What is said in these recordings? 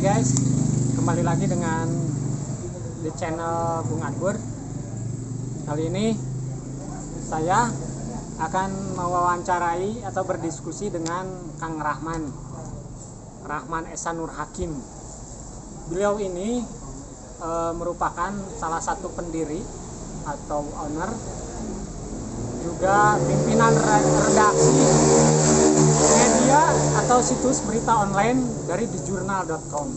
guys, kembali lagi dengan di channel Bung Adbur. Kali ini saya akan mewawancarai atau berdiskusi dengan Kang Rahman Esa Nur Hakim. Beliau ini merupakan salah satu pendiri atau owner, juga pimpinan redaksi media atau situs berita online dari thejurnal.com.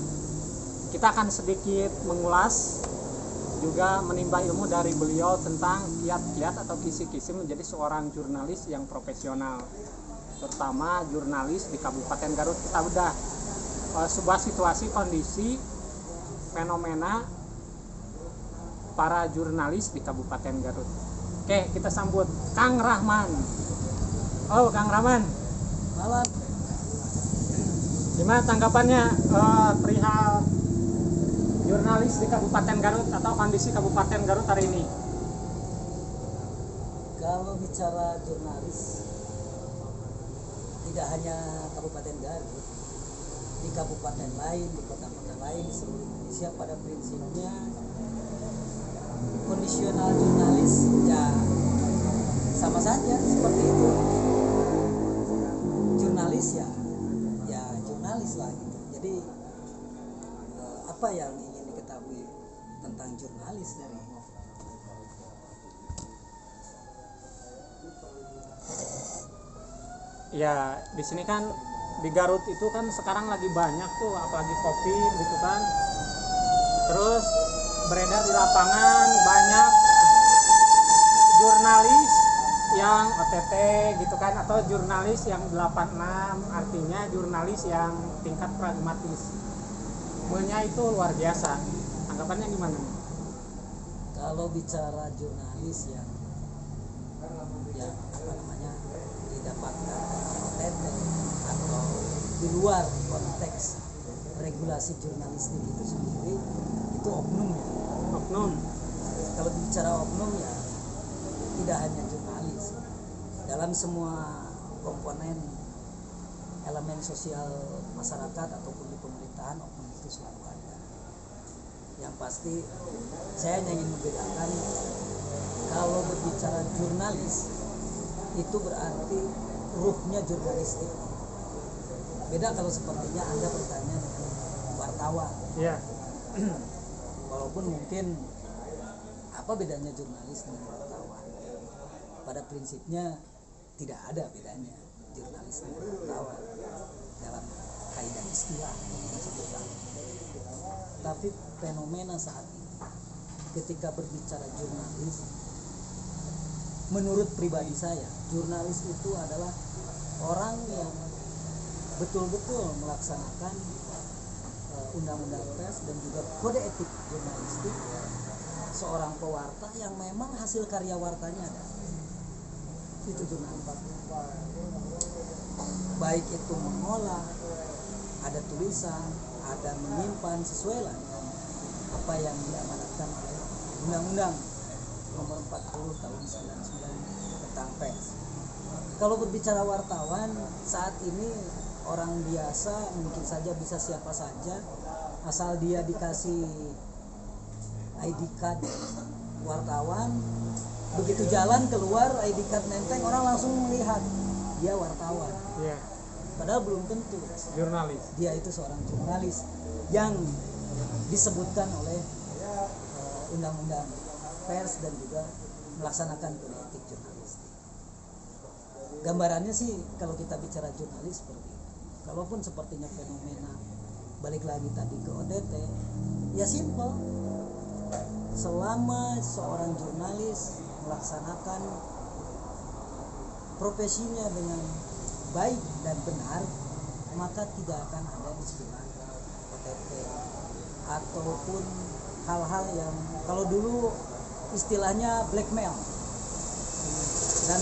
Kita akan sedikit mengulas juga menimba ilmu dari beliau tentang kiat-kiat atau kisi-kisi menjadi seorang jurnalis yang profesional, terutama jurnalis di Kabupaten Garut. Kita udah sebuah situasi, kondisi, fenomena para jurnalis di Kabupaten Garut. Oke, kita sambut Kang Rahman. Oh, Kang Rahman. Malam. Gimana tanggapannya perihal jurnalis di Kabupaten Garut atau kondisi Kabupaten Garut hari ini? Kalau bicara jurnalis, tidak hanya Kabupaten Garut, di kabupaten lain, di kota-kota lain di seluruh Indonesia pada prinsipnya kondisional jurnalis ya sama saja seperti itu. Jurnalis ya jurnalis lah gitu. Jadi apa yang ingin diketahui tentang jurnalis dari Ya, di sini kan di Garut itu kan sekarang lagi banyak tuh, apalagi kopi gitu kan. Terus beredar di lapangan banyak jurnalis yang OTT gitu kan, atau jurnalis yang 86, artinya jurnalis yang tingkat pragmatis. Semuanya itu luar biasa. Anggapannya gimana? Kalau bicara jurnalis yang didapatkan OTT atau di luar konteks regulasi jurnalistik itu sendiri, itu oknum ya. Oknum. Kalau bicara oknum ya tidak hanya jurnalis, dalam semua komponen elemen sosial masyarakat ataupun di pemerintahan, oknum itu selalu ada. Yang pasti saya hanya ingin membedakan, kalau berbicara jurnalis itu berarti ruhnya jurnalistik. Beda kalau sepertinya Anda bertanya dengan wartawan. Iya. Walaupun mungkin apa bedanya jurnalis dengan wartawan? Pada prinsipnya tidak ada bedanya jurnalis dengan wartawan dalam kaidah istilah sebutan. Tapi fenomena saat ini ketika berbicara jurnalis, menurut pribadi saya, jurnalis itu adalah orang yang betul-betul melaksanakan undang-undang pers dan juga kode etik jurnalistik, seorang pewarta yang memang hasil karya wartanya ada. Itu jurnalis. Baik itu mengolah, ada tulisan, ada menyimpan sesuai lah dengan apa yang diamanatkan oleh Undang-Undang Nomor 40 Tahun 99 tentang pers. Kalau berbicara wartawan, saat ini orang biasa mungkin saja bisa siapa saja, asal dia dikasih ID card wartawan, begitu jalan keluar ID card nenteng, orang langsung melihat dia wartawan. Iya. Padahal belum tentu Jurnalis. dia itu seorang jurnalis yang disebutkan oleh undang-undang pers dan juga melaksanakan kode etik jurnalistik. Gambarannya sih kalau kita bicara jurnalis seperti itu. Kalaupun sepertinya fenomena balik lagi tadi ke OTT, ya simple. Selama seorang jurnalis melaksanakan profesinya dengan baik dan benar, maka tidak akan ada istilah OTT ataupun hal-hal yang kalau dulu istilahnya blackmail. Dan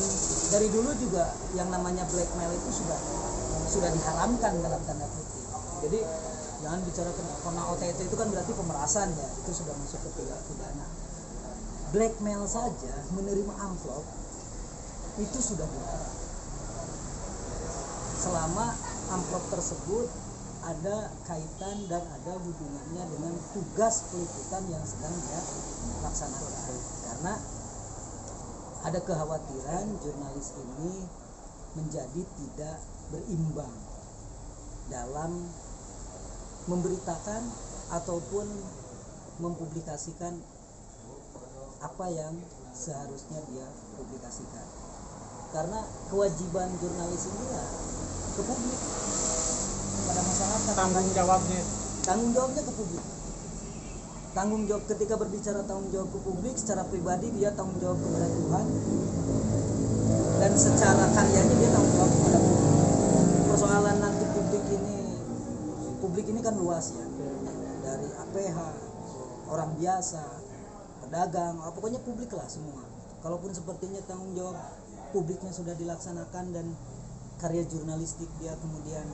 dari dulu juga yang namanya blackmail itu sudah diharamkan dalam tanda kutip. Jadi jangan bicara karena OTT itu kan berarti pemerasan ya, itu sudah masuk ke tindak pidana. Blackmail saja, menerima amplop itu sudah dilarang. Selama amplop tersebut ada kaitan dan ada hubungannya dengan tugas peliputan yang sedang dia laksanakan. Karena ada kekhawatiran jurnalis ini menjadi tidak berimbang dalam memberitakan ataupun mempublikasikan apa yang seharusnya dia publikasikan. Karena kewajiban jurnalis ini ya ke publik, kepada masyarakat. Tanggung jawabnya Ke publik. Tanggung jawab, ketika berbicara tanggung jawab ke publik, secara pribadi dia tanggung jawab kepada Tuhan, dan secara karyanya dia tanggung jawab kepada publik. Persoalan nanti publik ini kan luas ya, dari APH, orang biasa, pedagang, pokoknya publik lah semua. Kalaupun sepertinya tanggung jawab publiknya sudah dilaksanakan dan karya jurnalistik dia kemudian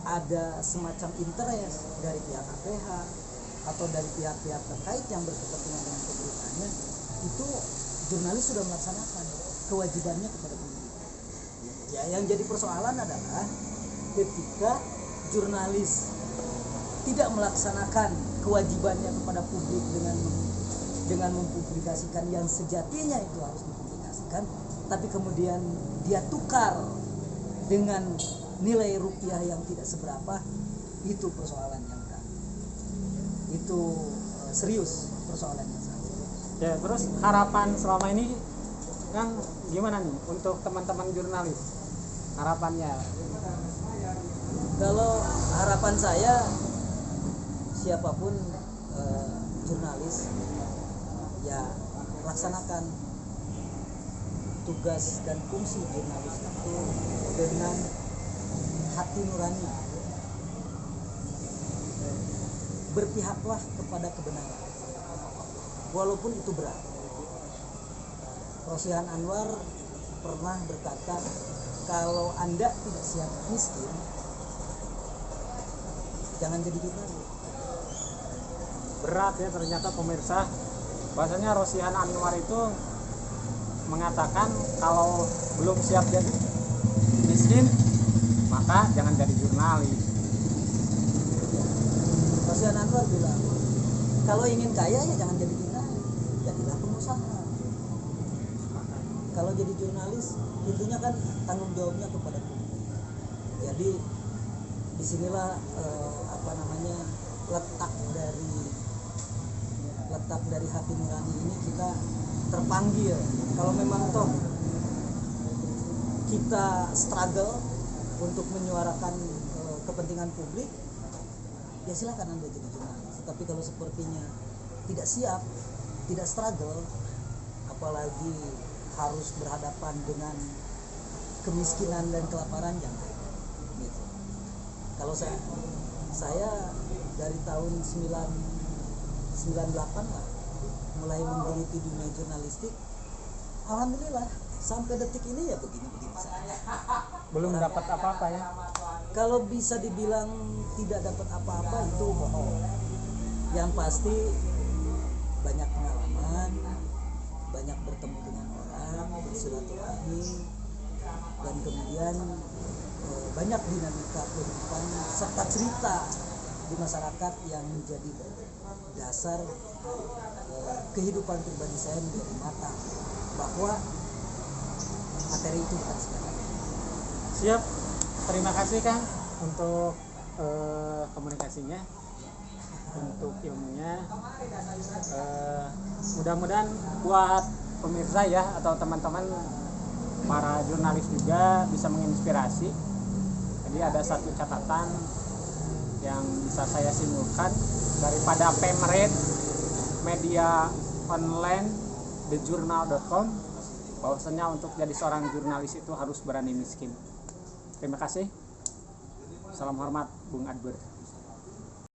ada semacam interest dari pihak APH atau dari pihak-pihak terkait yang berkepentingan dengan pemberitaannya, itu jurnalis sudah melaksanakan kewajibannya kepada publik. Ya, yang jadi persoalan adalah ketika jurnalis tidak melaksanakan kewajibannya kepada publik dengan mempublikasikan yang sejatinya itu harus dipublikasikan, tapi kemudian dia tukar dengan nilai rupiah yang tidak seberapa, itu persoalan yang berat. Itu serius, persoalan yang sangat serius. Ya, terus harapan selama ini kan gimana nih untuk teman-teman jurnalis? Harapannya? Kalau harapan saya, siapapun jurnalis ya laksanakan tugas dan fungsi jurnalis itu dengan hati nurani. Berpihaklah kepada kebenaran walaupun itu berat. Rosihan Anwar pernah berkata, kalau Anda tidak siap miskin, jangan jadi jurnalis. Berat ya ternyata pemirsa. Bahasanya Rosihan Anwar itu mengatakan kalau belum siap jadi miskin, maka jangan jadi jurnalis. Rosihan Anwar bilang, kalau ingin kaya ya jangan jadi jurnalis, jadilah pengusaha. Kalau jadi jurnalis, intinya kan tanggung jawabnya kepada publik. Jadi disinilah letak dari hati nurani ini kita terpanggil. Kalau memang toh kita struggle untuk menyuarakan kepentingan publik, ya silakan Anda jadi jurnalis. Tapi kalau sepertinya tidak siap, tidak struggle, apalagi harus berhadapan dengan kemiskinan dan kelaparan, jangan gitu. Kalau saya dari tahun 98 lah mulai menggeluti dunia jurnalistik, alhamdulillah sampai detik ini ya begini-begini saja. Belum dapat apa-apa ya. Kalau bisa dibilang tidak dapat apa-apa itu bohong. Yang pasti banyak pengalaman, banyak bertemu dengan orang, bersilaturahmi, dan kemudian banyak dinamika kehidupan serta cerita di masyarakat yang menjadi dasar kehidupan pribadi saya menjadi matang bahwa materi itu bukan segalanya. Siap. Terima kasih Kang untuk komunikasinya, untuk ilmunya. Mudah-mudahan buat pemirsa ya atau teman-teman para jurnalis juga bisa menginspirasi. Jadi ada satu catatan yang bisa saya simpulkan daripada Pemret media online thejurnal.com, bahwasanya untuk jadi seorang jurnalis itu harus berani miskin. Terima kasih. Salam hormat, Bung Adbur.